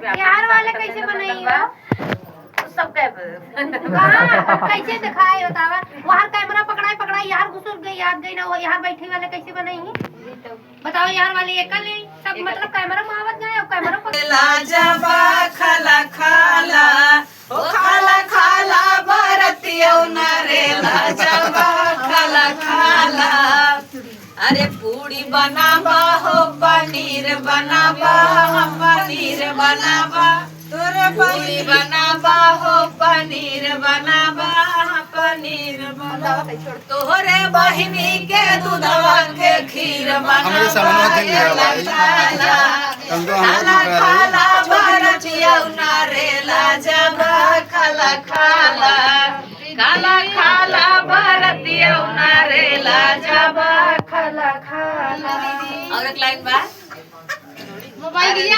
यार वाले कैसे बनाई हो? सब कैसे दिखाए बतावा? वहाँ कैमरा पकड़ाई यार घुसुर गई याद गई ना वो यहाँ बैठी वाले कैसे बनाई है बताओ यार वाले एक सब मतलब कैमरा में आवाज जाए और कैमरा लाजबा खाला खाला ओ खाला खाला भरतियो ना रे लाजबा खाला खाला अरे पूरी बनाबा हो पनीर बनाबा पनीर बनाबा तोरे पूरी बनाबा हो पनीर बनाबा पनीर बनाबा तोरे बहिनी के दूधवा के खीर बनाबा खाला खाला भरतियो ना रे लाजबा खाला खाला खाला खाला भरतियो ना रे लाजबा खाला खाला और एक लाइन बा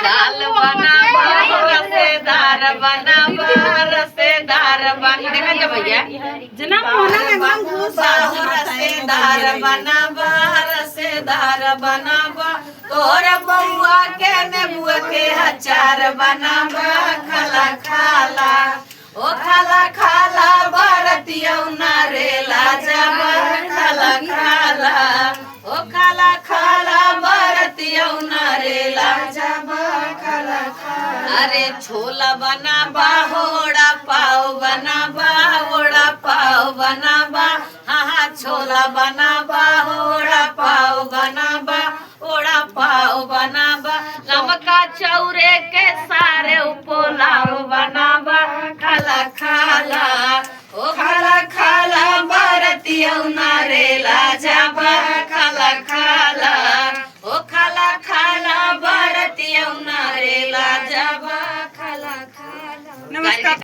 दाल बनाबा रसेदार बनाबा रसेदार बन देखा जब भैया जना मोना एकदम घुसा रसेदार बनाबा रसेदार बनाबा तोर बउआ के नेबुआ के अचार बनाबा खाला खाला ओ खाला खाला भरतियो ना रे लाजबा खाला खाला ओ खाला खाला भरतियो ना रे लाजबा खाला खाला अरे छोला बनाबा होड़ा पाव बनाबा ओड़ा पाव बनाबा हाँ छोला बनाबा होड़ा पाव बनाबा ओड़ा पाव बनाबा लमका चौरे के सारे पोलाव बनाबा खाला खाला ओ खाला खाला भरतियो ना रे लाजबा खाला खाला ओ खाला खाला भरतियो ना रे लाजबा खाला खाला नमस्कार।